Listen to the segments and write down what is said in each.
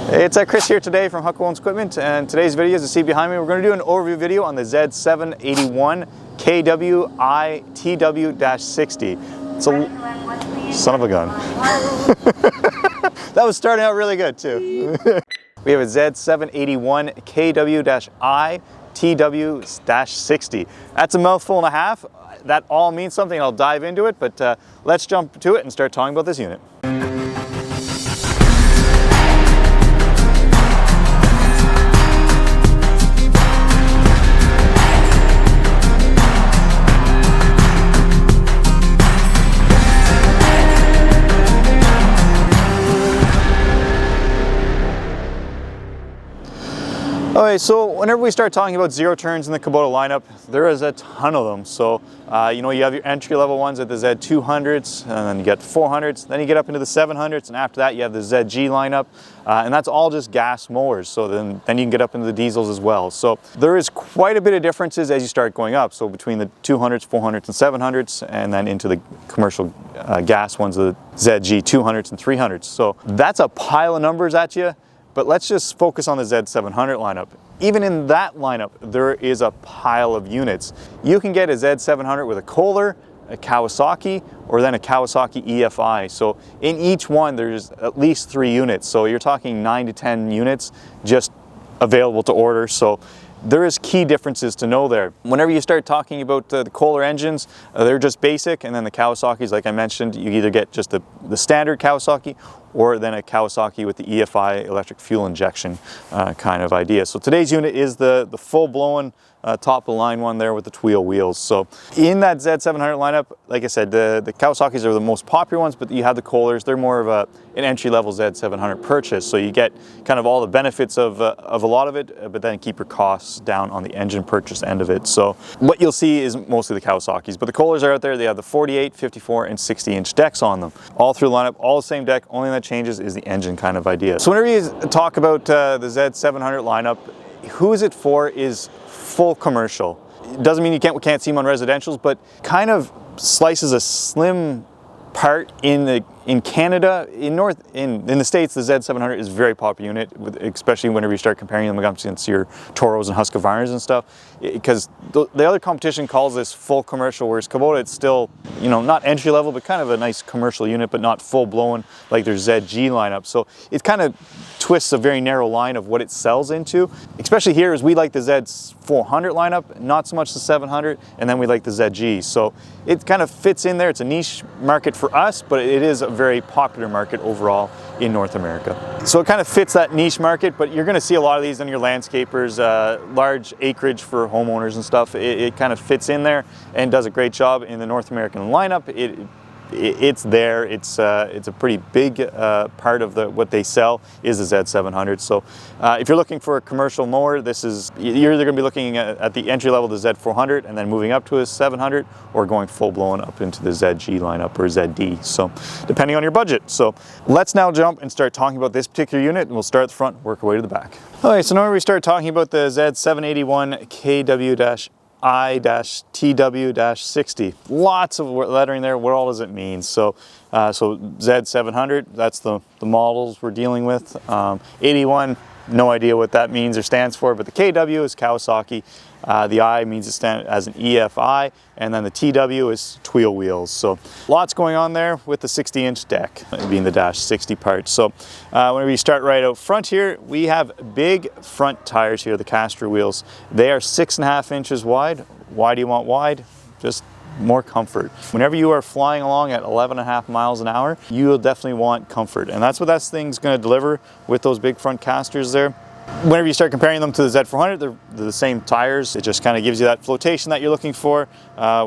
It's Chris here today from Huckabones Equipment, and today's video, as you see behind me, we're going to do an overview video on the Z781 KWI TW-60. It's a son of a gun. That was starting out really good too. We have a Z781 KW-I TW-60. That's a mouthful and a half. That all means something. I'll dive into it, but let's jump to it and start talking about this unit. Okay, so whenever we start talking about zero turns in the Kubota lineup, there is a ton of them. So, you have your entry-level ones at the Z200s, and then you get 400s, then you get up into the 700s, and after that you have the ZG lineup, and that's all just gas mowers. So then you can get up into the diesels as well. So there is quite a bit of differences as you start going up. So between the 200s, 400s, and 700s, and then into the commercial gas ones, the ZG 200s and 300s. So that's a pile of numbers at you. But let's just focus on the Z700 lineup. Even in that lineup, there is a pile of units. You can get a Z700 with a Kohler, a Kawasaki, or then a Kawasaki EFI. So in each one, there's at least 3 units. So you're talking 9 to 10 units just available to order. So there is key differences to know there. Whenever you start talking about the Kohler engines, they're just basic, and then the Kawasaki's, like I mentioned, you either get just the standard Kawasaki or then a Kawasaki with the EFI electric fuel injection kind of idea. So today's unit is the full-blown top of the line one there with the Tweel wheels. So in that Z700 lineup, like I said, the Kawasaki's are the most popular ones, but you have the Kohlers. They're more of an entry-level Z700 purchase. So you get kind of all the benefits of a lot of it, but then keep your costs down on the engine purchase end of it. So what you'll see is mostly the Kawasaki's, but the Kohlers are out there. They have the 48, 54, and 60-inch decks on them. All through the lineup, all the same deck, only that changes is the engine kind of idea. So whenever you talk about the Z700 lineup, who is it for is full commercial. It doesn't mean you can't see them on residentials, but kind of slices a slim part in Canada. In the States, the Z700 is a very popular unit, especially whenever you start comparing them against your Toros and Huckabones and stuff, because the other competition calls this full commercial, whereas Kubota, it's still, not entry level, but kind of a nice commercial unit, but not full blown like their ZG lineup. So it kind of twists a very narrow line of what it sells into. Especially here, as we like the Z400 lineup, not so much the 700, and then we like the ZG. So it kind of fits in there. It's a niche market for us, but it is a very popular market overall in North America. So it kind of fits that niche market, but you're going to see a lot of these on your landscapers, large acreage for homeowners and stuff. It kind of fits in there and does a great job in the North American lineup. It's there. It's a pretty big part of what they sell is the Z700. So if you're looking for a commercial mower, you're either going to be looking at the entry level, the Z400, and then moving up to a 700, or going full blown up into the ZG lineup or ZD. So depending on your budget. So let's now jump and start talking about this particular unit, and we'll start at the front, work our way to the back. Okay, so now we start talking about the Z781 KW-I TW-60. Lots of lettering there. What all does it mean? So Z700, that's the models we're dealing with. 81, no idea what that means or stands for, but the KW is Kawasaki. The I means it stands as an EFI, and then the TW is Tweel wheels. So lots going on there with the 60-inch deck being the -60 part. So whenever you start right out front here, we have big front tires here, the Caster wheels. They are 6.5 inches wide. Why do you want wide? Just more comfort. Whenever you are flying along at 11.5 miles an hour, you will definitely want comfort, and that's what that thing's going to deliver with those big front casters there. Whenever you start comparing them to the Z400, they're the same tires. It just kind of gives you that flotation that you're looking for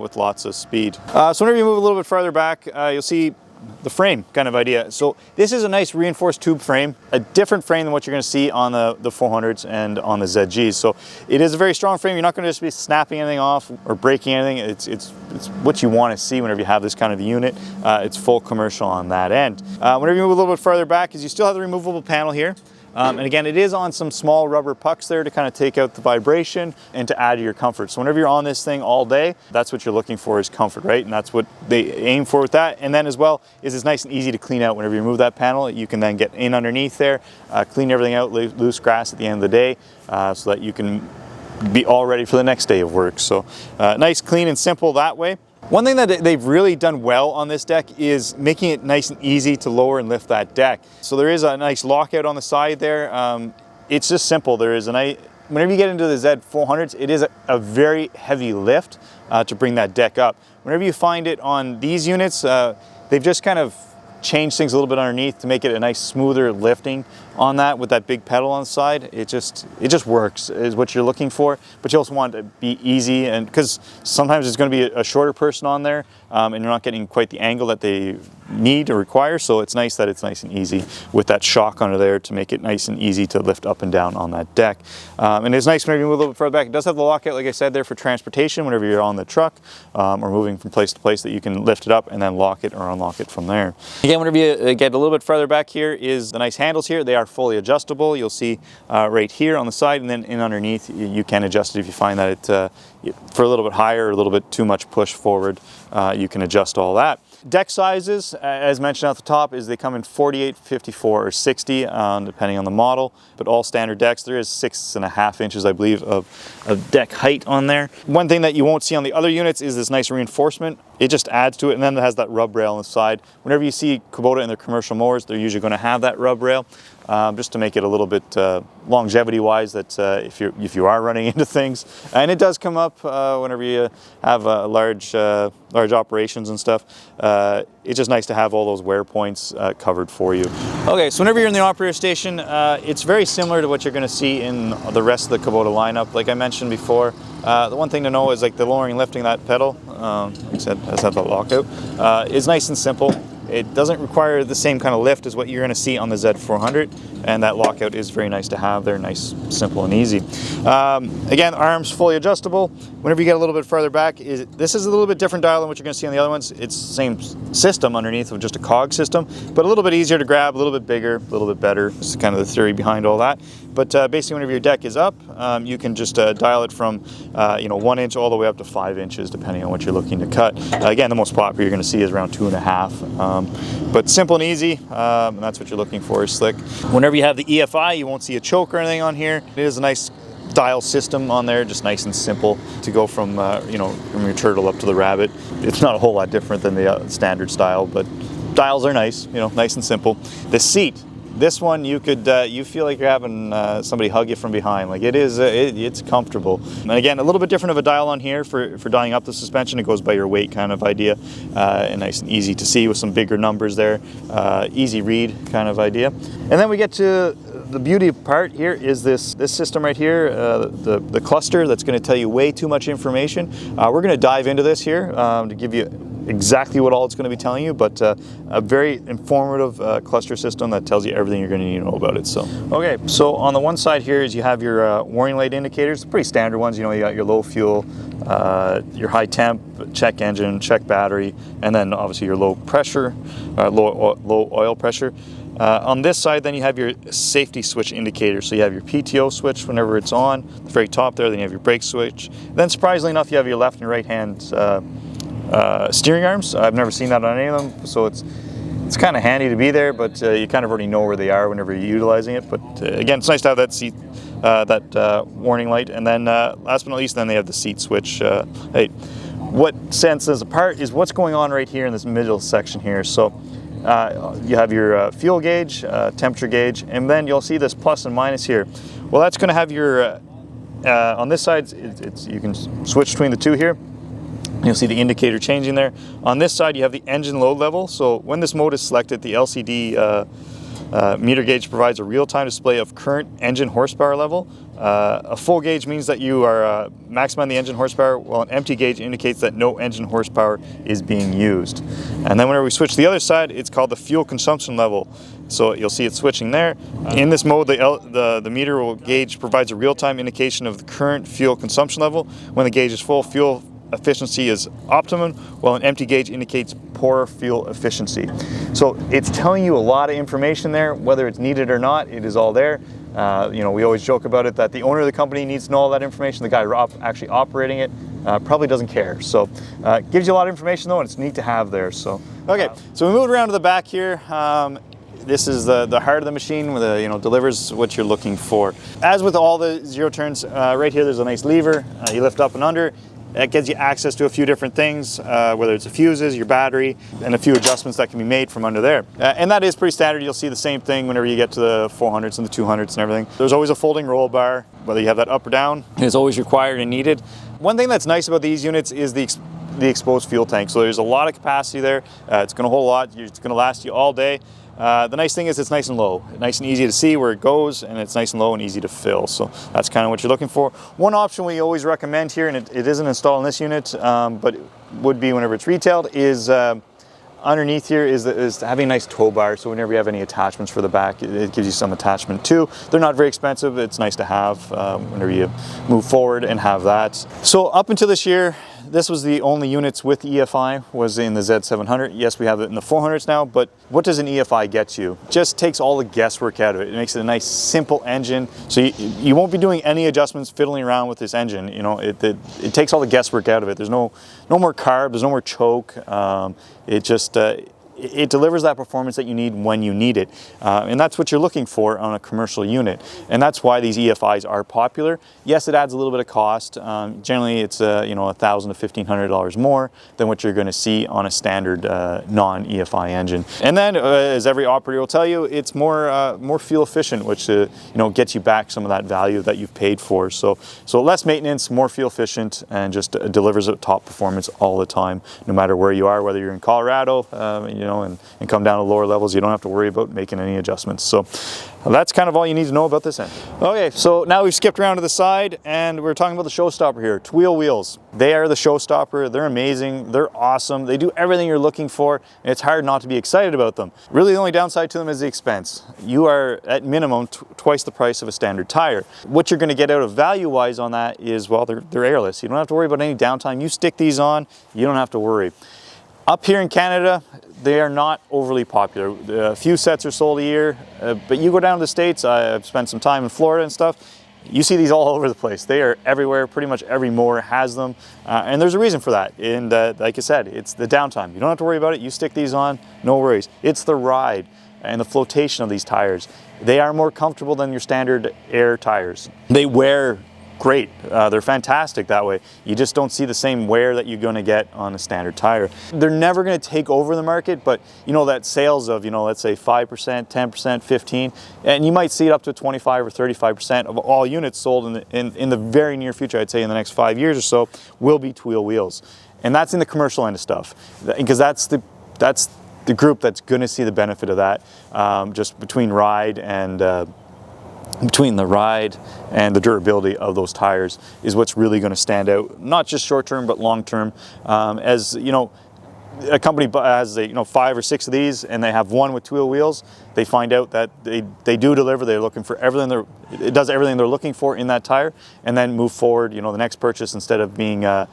with lots of speed. So whenever you move a little bit farther back, you'll see the frame kind of idea. So this is a nice reinforced tube frame, a different frame than what you're going to see on the 400s and on the ZGs. So it is a very strong frame. You're not going to just be snapping anything off or breaking anything. It's what you want to see whenever you have this kind of unit. It's full commercial on that end. Whenever you move a little bit farther back, is you still have the removable panel here. And again, it is on some small rubber pucks there to kind of take out the vibration and to add to your comfort. So whenever you're on this thing all day, that's what you're looking for, is comfort, right? And that's what they aim for with that. And then as well, is it's nice and easy to clean out. Whenever you remove that panel, you can then get in underneath there, clean everything out, loose grass at the end of the day, so that you can be all ready for the next day of work. So nice, clean, and simple that way. One thing that they've really done well on this deck is making it nice and easy to lower and lift that deck. So there is a nice lockout on the side there. It's just simple. There is a nice, whenever you get into the Z400s, it is a very heavy lift to bring that deck up. Whenever you find it on these units, they've just kind of changed things a little bit underneath to make it a nice smoother lifting on that with that big pedal on the side. It just works, is what you're looking for. But you also want it to be easy, and because sometimes it's going to be a shorter person on there, and you're not getting quite the angle that they need or require. So it's nice that it's nice and easy with that shock under there to make it nice and easy to lift up and down on that deck. And it's nice whenever you move a little bit further back. It does have the lockout, like I said, there for transportation whenever you're on the truck or moving from place to place, that you can lift it up and then lock it or unlock it from there. Again, whenever you get a little bit further back, here is the nice handles here. They are fully adjustable. You'll see right here on the side, and then in underneath you can adjust it if you find that it for a little bit higher or a little bit too much push forward. You can adjust all that. Deck sizes, as mentioned at the top, is they come in 48, 54, or 60, depending on the model. But all standard decks, there is 6.5 inches, I believe, of deck height on there. One thing that you won't see on the other units is this nice reinforcement. It just adds to it, and then it has that rub rail on the side. Whenever you see Kubota in their commercial mowers, they're usually going to have that rub rail, just to make it a little bit longevity-wise, that if you are running into things. And it does come up whenever you have large operations and stuff. It's just nice to have all those wear points covered for you. Okay, so whenever you're in the operator station, it's very similar to what you're going to see in the rest of the Kubota lineup. Like I mentioned before, the one thing to know is like the lowering and lifting that pedal, like I said, has that lockout, is nice and simple. It doesn't require the same kind of lift as what you're going to see on the Z400, and that lockout is very nice to have there, nice, simple, and easy. Again, arms fully adjustable. Whenever you get a little bit further back, this is a little bit different dial than what you're going to see on the other ones. It's the same system underneath with just a cog system, but a little bit easier to grab, a little bit bigger, a little bit better. This is kind of the theory behind all that. But basically, whenever your deck is up, you can just dial it from 1 inch all the way up to 5 inches, depending on what you're looking to cut. Again, the most popular you're going to see is around 2.5. But simple and easy, and that's what you're looking for, is slick. Whenever you have the EFI, you won't see a choke or anything on here. It is a nice dial system on there, just nice and simple to go from from your turtle up to the rabbit. It's not a whole lot different than the standard style, but dials are nice, nice and simple. The seat, this one you could you feel like you're having somebody hug you from behind. Like it's comfortable. And again, a little bit different of a dial on here for dialing up the suspension. It goes by your weight kind of idea, and nice and easy to see with some bigger numbers there. Easy read kind of idea. And then we get to the beauty part here is this system right here, the cluster that's going to tell you way too much information. We're going to dive into this here to give you exactly what all it's going to be telling you, but a very informative cluster system that tells you everything you're going to need to know about it. So, okay, so on the one side here is you have your warning light indicators, pretty standard ones. You got your low fuel, your high temp, check engine, check battery, and then obviously your low pressure, low oil pressure. On this side, then you have your safety switch indicator. So you have your PTO switch whenever it's on, the very top there. Then you have your brake switch. Then, surprisingly enough, you have your left and right hand steering arms. I've never seen that on any of them, so it's kind of handy to be there. But you kind of already know where they are whenever you're utilizing it. But again, it's nice to have that seat, that warning light. And then, last but not least, then they have the seat switch. Hey, what sets us apart is what's going on right here in this middle section here. So. You have your fuel gauge, temperature gauge, and then you'll see this plus and minus here. Well, that's going to have your, on this side, you can switch between the two here. You'll see the indicator changing there. On this side, you have the engine load level. So when this mode is selected, the LCD meter gauge provides a real-time display of current engine horsepower level. A full gauge means that you are maximizing the engine horsepower, while an empty gauge indicates that no engine horsepower is being used. And then whenever we switch to the other side, it's called the fuel consumption level. So you'll see it switching there. In this mode, the meter gauge provides a real-time indication of the current fuel consumption level. When the gauge is full, fuel efficiency is optimum, while an empty gauge indicates poor fuel efficiency. So it's telling you a lot of information there, whether it's needed or not, it is all there. You know, we always joke about it that the owner of the company needs to know all that information. The guy actually operating it probably doesn't care. So gives you a lot of information though, and it's neat to have there. So okay, so we moved around to the back here. This is the heart of the machine, with the, you know, delivers what you're looking for. As with all the zero turns, right here there's a nice lever. You lift up and under. That gives you access to a few different things, whether it's the fuses, your battery, and a few adjustments that can be made from under there. And that is pretty standard. You'll see the same thing whenever you get to the 400s and the 200s and everything. There's always a folding roll bar, whether you have that up or down. It's always required and needed. One thing that's nice about these units is the exposed fuel tank. So there's a lot of capacity there. It's going to hold a lot. It's going to last you all day. The nice thing is it's nice and low, nice and easy to see where it goes, and it's nice and low and easy to fill. So that's kind of what you're looking for. One option we always recommend here, and it isn't installed in this unit, but it would be whenever it's retailed, is underneath here is having a nice tow bar. So whenever you have any attachments for the back, it gives you some attachment too. They're not very expensive. It's nice to have whenever you move forward and have that. So up until this year, this was the only units with EFI was in the Z700. Yes, we have it in the 400s now, but what does an EFI get you? It just takes all the guesswork out of it. It makes it a nice, simple engine. So you won't be doing any adjustments, fiddling around with this engine. You know, it takes all the guesswork out of it. There's no more carb, there's no more choke. It delivers that performance that you need when you need it. And that's what you're looking for on a commercial unit. And that's why these EFIs are popular. Yes, it adds a little bit of cost. Generally, it's you know, $1,000 to $1,500 more than what you're going to see on a standard non-EFI engine. And then, as every operator will tell you, it's more fuel efficient, which you know, gets you back some of that value that you've paid for. So less maintenance, more fuel efficient, and just delivers a top performance all the time, no matter where you are, whether you're in Colorado, you know, and come down to lower levels. You don't have to worry about making any adjustments. So that's kind of all you need to know about this end. Okay, so now we've skipped around to the side, and we're talking about the showstopper here, Tweel wheels. They are the showstopper. They're amazing. They're awesome. They do everything you're looking for, and it's hard not to be excited about them. Really, the only downside to them is the expense. You are at minimum twice the price of a standard tire. What you're going to get out of value-wise on that is, well, they're airless. You don't have to worry about any downtime. You stick these on, you don't have to worry. Up here in Canada, they are not overly popular. A few sets are sold a year, but you go down to the States, I've spent some time in Florida and stuff, you see these all over the place. They are everywhere. Pretty much every mower has them, and there's a reason for that. And like I said, it's the downtime. You don't have to worry about it. You stick these on, no worries. It's the ride and the flotation of these tires. They are more comfortable than your standard air tires. They wear great. They're fantastic that way. You just don't see the same wear that you're going to get on a standard tire. They're never going to take over the market, but you know, that sales of, you know, let's say 5%, 10%, 15%, and you might see it up to 25 or 35% of all units sold in the very near future, I'd say in the next 5 years or so, will be Tweel wheels. And that's in the commercial end of stuff, because that's the group that's going to see the benefit of that, just between the ride and the durability of those tires is what's really going to stand out, not just short term but long term. As you know, a company has 5 or 6 of these and they have one with Tweel wheels, they find out that they do deliver. They're looking for everything. It does everything they're looking for in that tire, and then move forward. You know, the next purchase, instead of being 1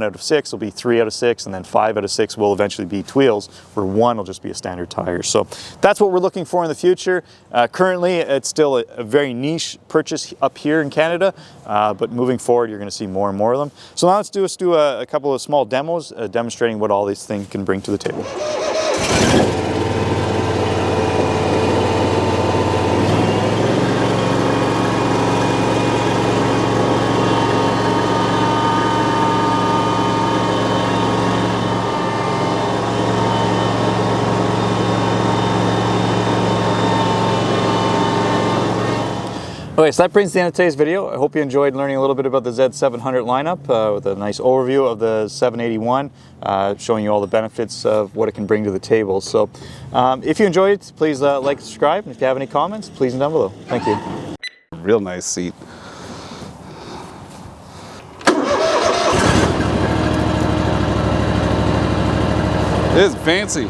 out of 6, will be 3 out of 6, and then 5 out of 6 will eventually be Tweels, where 1 will just be a standard tire. So that's what we're looking for in the future. Currently, it's still a very niche purchase up here in Canada, but moving forward, you're going to see more and more of them. So now let's do a couple of small demos demonstrating what all these things can bring to the table. Okay, so that brings the end of today's video. I hope you enjoyed learning a little bit about the Z700 lineup with a nice overview of the 781, showing you all the benefits of what it can bring to the table. So if you enjoyed it, please like, subscribe, and if you have any comments, please leave them down below. Thank you. Real nice seat. It is fancy.